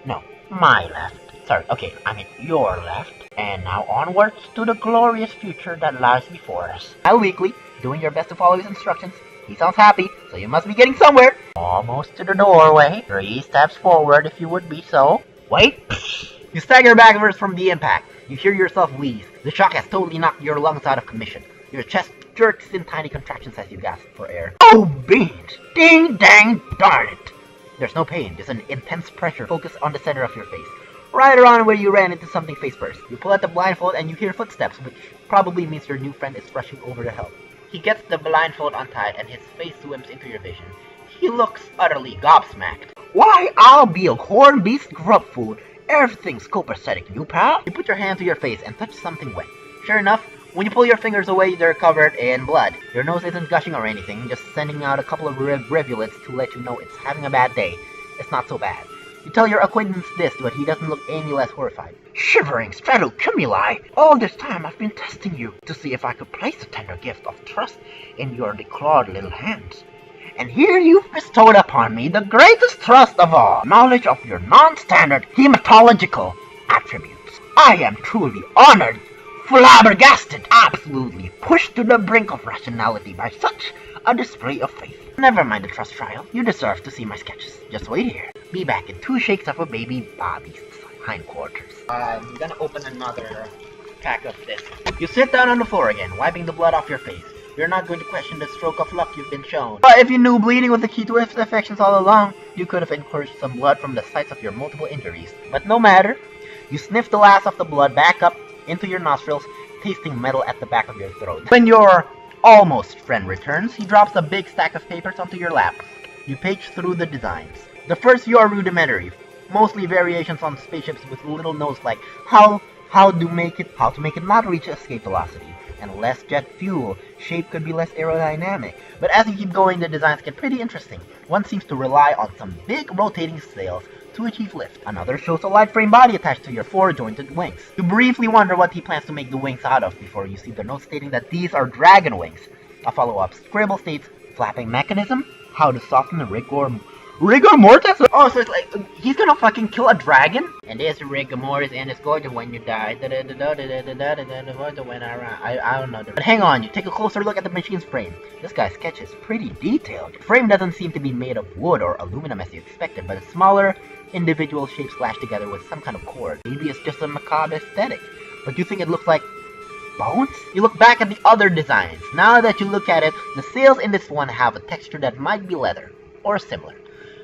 Speaker 1: No, my left. Sorry, okay, I mean your left. And now onwards to the glorious future that lies before us. While weekly, doing your best to follow his instructions. He sounds happy, so you must be getting somewhere. Almost to the doorway. 3 steps forward if you would be so. Wait. You stagger backwards from the impact. You hear yourself wheeze. The shock has totally knocked your lungs out of commission. Your chest jerks in tiny contractions as you gasp for air. Oh, beans! Ding dang darn it! There's no pain, just an intense pressure focused on the center of your face. Right around where you ran into something face first. You pull out the blindfold and you hear footsteps, which probably means your new friend is rushing over to help. He gets the blindfold untied and his face swims into your vision. He looks utterly gobsmacked. Why, I'll be a corn beast grub food. Everything's copacetic, new pal. You put your hand to your face and touch something wet. Sure enough, when you pull your fingers away, they're covered in blood. Your nose isn't gushing or anything, just sending out a couple of rivulets to let you know it's having a bad day. It's not so bad. You tell your acquaintance this, but he doesn't look any less horrified. Shivering stratocumuli! All this time I've been testing you to see if I could place a tender gift of trust in your declawed little hands. And here you've bestowed upon me the greatest trust of all, knowledge of your non-standard hematological attributes. I am truly honored, flabbergasted, absolutely pushed to the brink of rationality by such a display of faith. Never mind the trust trial. You deserve to see my sketches. Just wait here. Be back in 2 shakes of a baby Bobby's hindquarters. I'm gonna open another pack of this. You sit down on the floor again, wiping the blood off your face. You're not going to question the stroke of luck you've been shown. But if you knew bleeding was the key to infections all along, you could have encouraged some blood from the sites of your multiple injuries. But no matter. You sniff the last of the blood back up into your nostrils, tasting metal at the back of your throat. When your almost friend returns, he drops a big stack of papers onto your lap. You page through the designs. The first few are rudimentary, mostly variations on spaceships with little notes like how to make it not reach escape velocity, and less jet fuel. Shape could be less aerodynamic. But as you keep going, the designs get pretty interesting. One seems to rely on some big rotating sails to achieve lift. Another shows a light frame body attached to your 4-jointed wings. You briefly wonder what he plans to make the wings out of before you see the note stating that these are dragon wings. A follow-up scribble states, flapping mechanism, how to soften the rigor mortis? Oh, so it's like, he's gonna fucking kill a dragon? And there's rigor mortis and it's going to when you die. I don't know. But hang on, you take a closer look at the machine's frame. This guy's sketch is pretty detailed. The frame doesn't seem to be made of wood or aluminum as you expected, but it's smaller, individual shapes slashed together with some kind of cord. Maybe it's just a macabre aesthetic. But you think it looks like bones? You look back at the other designs. Now that you look at it, the sails in this one have a texture that might be leather, or similar.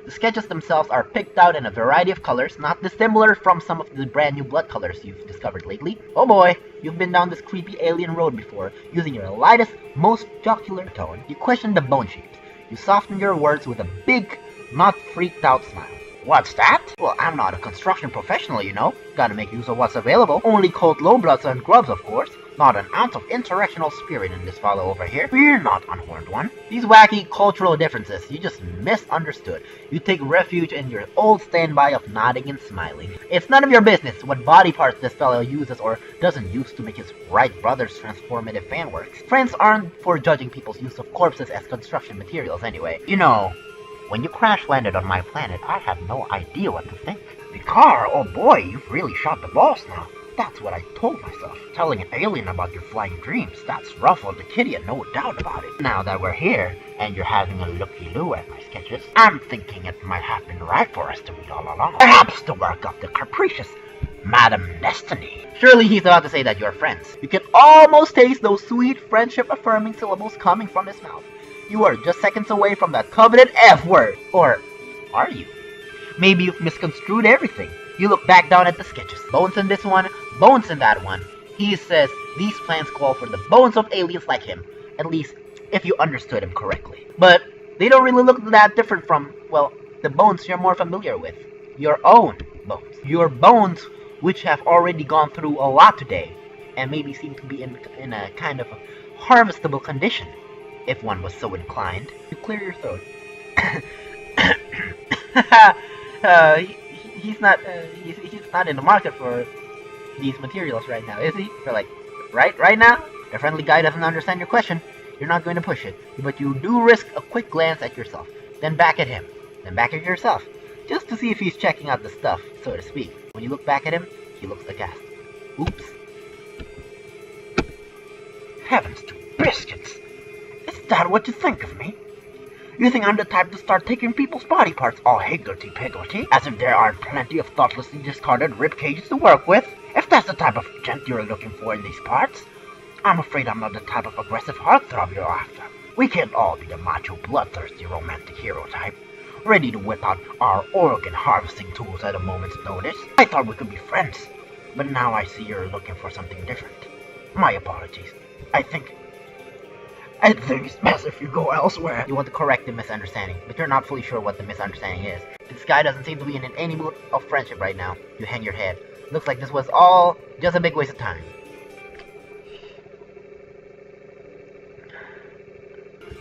Speaker 1: The sketches themselves are picked out in a variety of colors, not dissimilar from some of the brand new blood colors you've discovered lately. Oh boy, you've been down this creepy alien road before, using your lightest, most jocular tone. You question the bone shapes. You soften your words with a big, not freaked out smile. What's that? Well, I'm not a construction professional, you know. Gotta make use of what's available. Only cold lowbloods and grubs, of course. Not an ounce of interactional spirit in this fellow over here. We're not unhorned one. These wacky cultural differences, you just misunderstood. You take refuge in your old standby of nodding and smiling. It's none of your business what body parts this fellow uses or doesn't use to make his Wright brothers transformative fan works. Friends aren't for judging people's use of corpses as construction materials anyway. You know, when you crash landed on my planet, I had no idea what to think. Vikare, oh boy, you've really shot the boss now. That's what I told myself. Telling an alien about your flying dreams, that's ruffled the kitty and no doubt about it. Now that we're here, and you're having a looky-loo at my sketches, I'm thinking it might have been right for us to meet all along. Perhaps the work of the capricious Madam Destiny. Surely he's about to say that you're friends. You can almost taste those sweet, friendship-affirming syllables coming from his mouth. You are just seconds away from that coveted F word. Or are you? Maybe you've misconstrued everything. You look back down at the sketches. Bones in this one, bones in that one. He says these plans call for the bones of aliens like him. At least, if you understood him correctly. But they don't really look that different from, well, the bones you're more familiar with. Your own bones. Your bones which have already gone through a lot today. And maybe seem to be in a kind of a harvestable condition. If one was so inclined. You clear your throat. He's not in the market for these materials right now, is he? Or like, right now? The friendly guy doesn't understand your question. You're not going to push it, but you do risk a quick glance at yourself, then back at him, then back at yourself, just to see if he's checking out the stuff, so to speak. When you look back at him, he looks aghast. Oops. Heavens to biscuits! Is that what you think of me? You think I'm the type to start taking people's body parts all higgledy-piggledy, as if there aren't plenty of thoughtlessly discarded rib cages to work with? If that's the type of gent you're looking for in these parts, I'm afraid I'm not the type of aggressive heartthrob you're after. We can't all be the macho, bloodthirsty, romantic hero type, ready to whip out our organ harvesting tools at a moment's notice. I thought we could be friends, but now I see you're looking for something different. My apologies. I think it's best if you go elsewhere. You want to correct the misunderstanding, but you're not fully sure what the misunderstanding is. This guy doesn't seem to be in any mood of friendship right now. You hang your head. Looks like this was all just a big waste of time.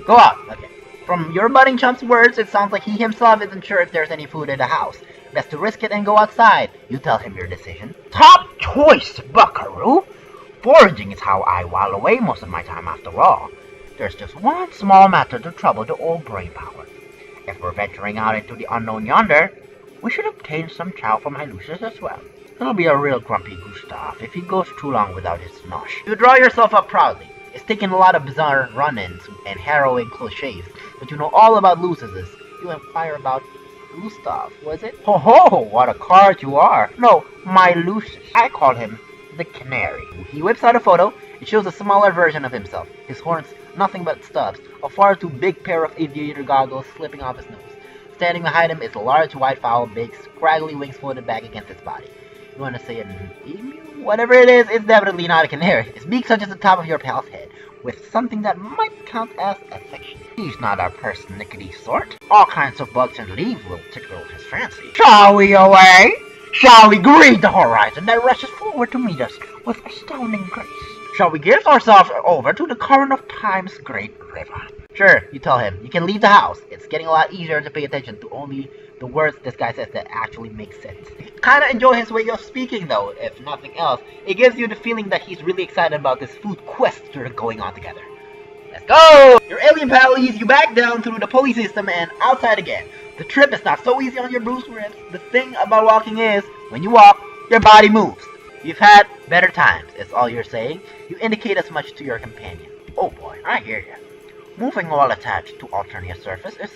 Speaker 1: Go out. Okay. From your budding chump's words, it sounds like he himself isn't sure if there's any food in the house. Best to risk it and go outside. You tell him your decision. Top choice, buckaroo! Foraging is how I while away most of my time after all. There's just one small matter to trouble the old brain power. If we're venturing out into the unknown yonder, we should obtain some chow for my Lucius as well. He'll be a real grumpy Gustav if he goes too long without his nosh. You draw yourself up proudly. It's taken a lot of bizarre run-ins and harrowing cliches, but you know all about Lucius. You inquire about Gustav, was it? Ho ho, what a card you are. No, my Lucius. I call him the Canary. He whips out a photo. It shows a smaller version of himself. His horns, nothing but stubs. A far too big pair of aviator goggles slipping off his nose. Standing behind him is a large white fowl, big, scraggly wings floated back against its body. You want to say an emu? Whatever it is, it's definitely not a canary. Its beak touches the top of your pal's head, with something that might count as affection. He's not a persnickety sort. All kinds of bugs and leaves will tickle his fancy. Shall we away? Shall we greet the horizon that rushes forward to meet us with astounding grace? Shall we give ourselves over to the current of time's great river? Sure, you tell him. You can leave the house. It's getting a lot easier to pay attention to only the words this guy says that actually make sense. Kinda enjoy his way of speaking though, if nothing else. It gives you the feeling that he's really excited about this food quest you're going on together. Let's go! Your alien pal leads you back down through the pulley system and outside again. The trip is not so easy on your bruised ribs. The thing about walking is, when you walk, your body moves. You've had better times, is all you're saying. You indicate as much to your companion. Oh boy, I hear you. Moving while attached to alternate surface is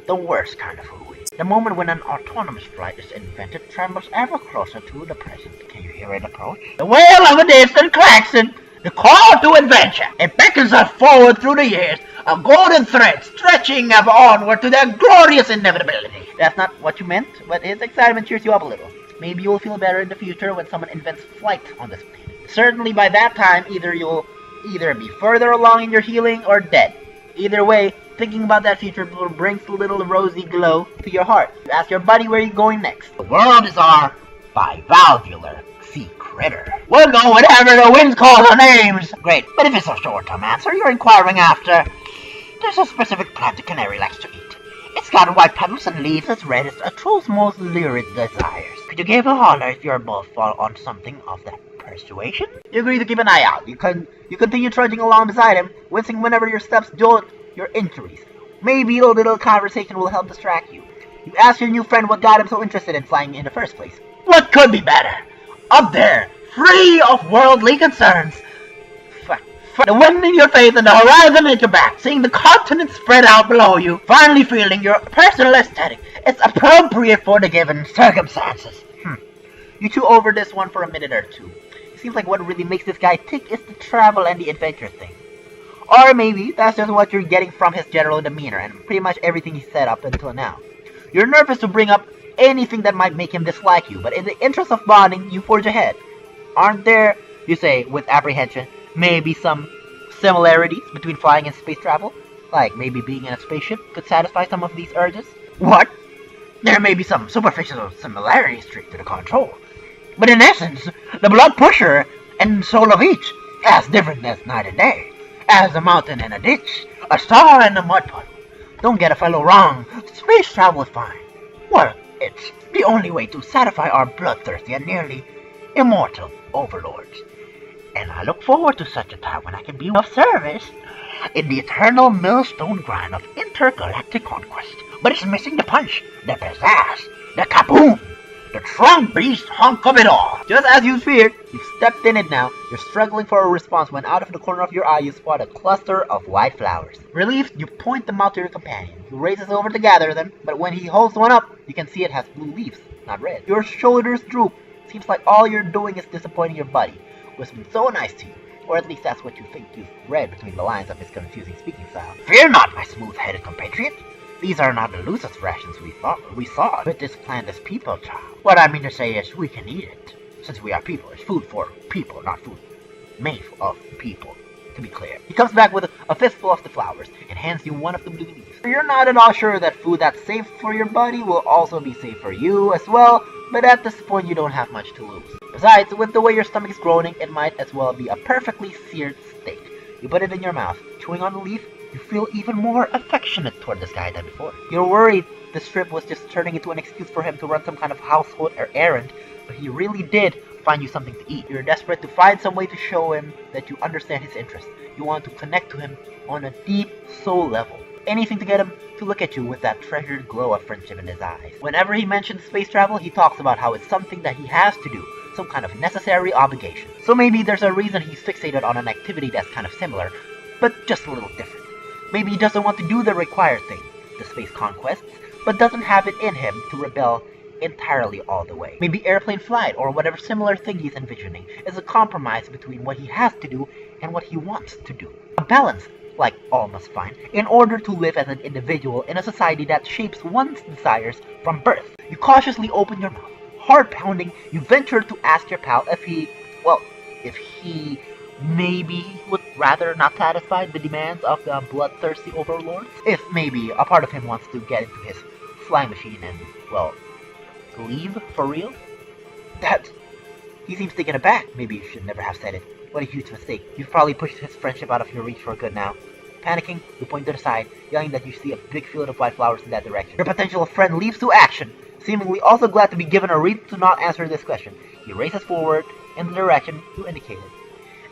Speaker 1: the worst kind of hooey. The moment when an autonomous flight is invented trembles ever closer to the present. Can you hear it approach? The wail of a distant klaxon! The call to adventure. It beckons us forward through the years, a golden thread stretching ever onward to their glorious inevitability. That's not what you meant, but his excitement cheers you up a little. Maybe you'll feel better in the future when someone invents flight on this planet. Certainly by that time, you'll either be further along in your healing or dead. Either way, thinking about that future brings a little rosy glow to your heart. You ask your buddy where you're going next. The world is our bivalvular sea critter. We'll go whatever the winds call our names. Great, but if it's a short-term answer you're inquiring after, there's a specific plant the canary likes to eat. It's got white petals and leaves as red as a troll's most lurid desires. Could you give a holler if your both fall on something of that persuasion? You agree to keep an eye out. You continue trudging along beside him, wincing whenever your steps jolt your injuries. Maybe a little conversation will help distract you. You ask your new friend what got him so interested in flying in the first place. What could be better? Up there, free of worldly concerns. The wind in your face and the horizon at your back, seeing the continent spread out below you, finally feeling your personal aesthetic. It's appropriate for the given circumstances. You chew over this one for a minute or two. It seems like what really makes this guy tick is the travel and the adventure thing. Or maybe that's just what you're getting from his general demeanor and pretty much everything he said up until now. You're nervous to bring up anything that might make him dislike you, but in the interest of bonding, you forge ahead. Aren't there, you say with apprehension, maybe some similarities between flying and space travel? Like maybe being in a spaceship could satisfy some of these urges? What? There may be some superficial similarities straight to the control. But in essence, the blood pusher and soul of each as different as night and day. As a mountain and a ditch, a star and a mud puddle. Don't get a fellow wrong, space travel is fine. Well, it's the only way to satisfy our bloodthirsty and nearly immortal overlords. And I look forward to such a time when I can be of service in the eternal millstone grind of intergalactic conquest. But it's missing the punch, the pizzazz, the kaboom, the trunk beast hunk of it all. Just as you feared, you've stepped in it now. You're struggling for a response when out of the corner of your eye you spot a cluster of white flowers. Relieved, you point them out to your companion, who races over to gather them, but when he holds one up, you can see it has blue leaves, not red. Your shoulders droop. Seems like all you're doing is disappointing your buddy, who has been so nice to you. Or at least that's what you think you've read between the lines of his confusing speaking style. Fear not, my smooth-headed compatriot. These are not the loosest rations we saw with this plant as people, child. What I mean to say is we can eat it, since we are people. It's food for people, not food made of people, to be clear. He comes back with a fistful of the flowers and hands you one of the blue leaves. You're not at all sure that food that's safe for your buddy will also be safe for you as well, but at this point you don't have much to lose. Besides, with the way your stomach is groaning, it might as well be a perfectly seared steak. You put it in your mouth, chewing on the leaf. You feel even more affectionate toward this guy than before. You're worried this trip was just turning into an excuse for him to run some kind of household or errand, but he really did find you something to eat. You're desperate to find some way to show him that you understand his interests. You want to connect to him on a deep soul level. Anything to get him to look at you with that treasured glow of friendship in his eyes. Whenever he mentions space travel, he talks about how it's something that he has to do, some kind of necessary obligation. So maybe there's a reason he's fixated on an activity that's kind of similar, but just a little different. Maybe he doesn't want to do the required thing, the space conquests, but doesn't have it in him to rebel entirely all the way. Maybe airplane flight or whatever similar thing he's envisioning is a compromise between what he has to do and what he wants to do. A balance, like all must find, in order to live as an individual in a society that shapes one's desires from birth. You cautiously open your mouth, heart pounding. You venture to ask your pal if he maybe would rather not satisfy the demands of the bloodthirsty overlords. If maybe a part of him wants to get into his flying machine and, well, leave for real. That he seems taken aback. Maybe you should never have said it. What a huge mistake. You've probably pushed his friendship out of your reach for good now. Panicking, you point to the side, yelling that you see a big field of white flowers in that direction. Your potential friend leaps to action, seemingly also glad to be given a reason to not answer this question. He races forward in the direction you indicated.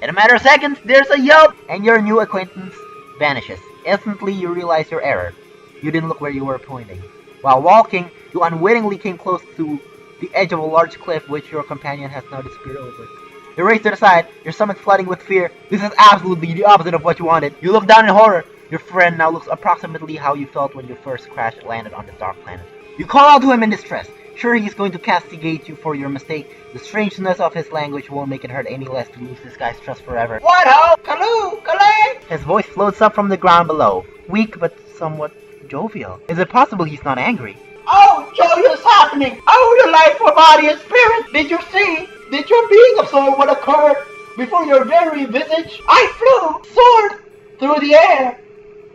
Speaker 1: In a matter of seconds, there's a yelp, and your new acquaintance vanishes. Instantly, you realize your error. You didn't look where you were pointing. While walking, you unwittingly came close to the edge of a large cliff which your companion has now disappeared over. You race to the side, your stomach flooding with fear. This is absolutely the opposite of what you wanted. You look down in horror. Your friend now looks approximately how you felt when you first crash landed on this dark planet. You call out to him in distress. Sure, he's going to castigate you for your mistake. The strangeness of his language won't make it hurt any less to lose this guy's trust forever.
Speaker 2: What ho? Kalu, Kale?
Speaker 1: His voice floats up from the ground below, weak but somewhat jovial. Is it possible he's not angry?
Speaker 2: Oh, joyous happening! Oh, your life for body and spirit! Did you see? Did your being of soul what occurred before your very visage? I flew, soared through the air,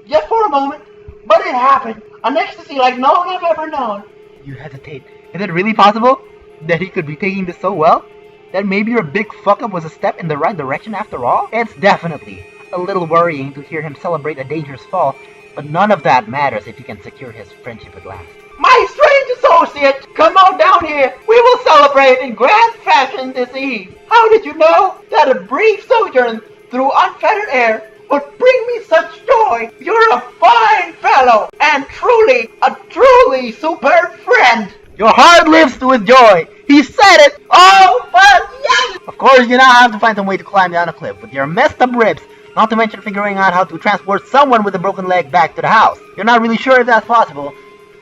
Speaker 2: just for a moment, but it happened. An ecstasy like no one I've ever known.
Speaker 1: You hesitate. Is it really possible that he could be taking this so well? That maybe your big fuck-up was a step in the right direction after all? It's definitely a little worrying to hear him celebrate a dangerous fall, but none of that matters if he can secure his friendship at last.
Speaker 2: My strange associate, come on down here. We will celebrate in grand fashion this eve. How did you know that a brief sojourn through unfettered air would bring me such joy? You're a fine fellow, and a truly superb friend.
Speaker 1: Your heart lives to his joy. He said it.
Speaker 2: Oh, but yes!
Speaker 1: Of course, you now have to find some way to climb down a cliff with your messed up ribs, not to mention figuring out how to transport someone with a broken leg back to the house. You're not really sure if that's possible,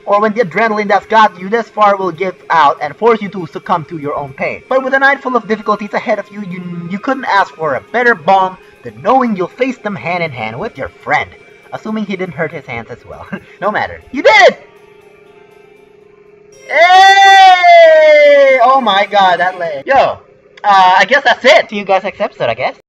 Speaker 1: or when the adrenaline that's got you this far will give out and force you to succumb to your own pain. But with a night full of difficulties ahead of you, you couldn't ask for a better balm than knowing you'll face them hand in hand with your friend. Assuming he didn't hurt his hands as well. No matter. You did! Hey! Oh my god, that leg. Yo, I guess that's it. See you guys next episode, I guess.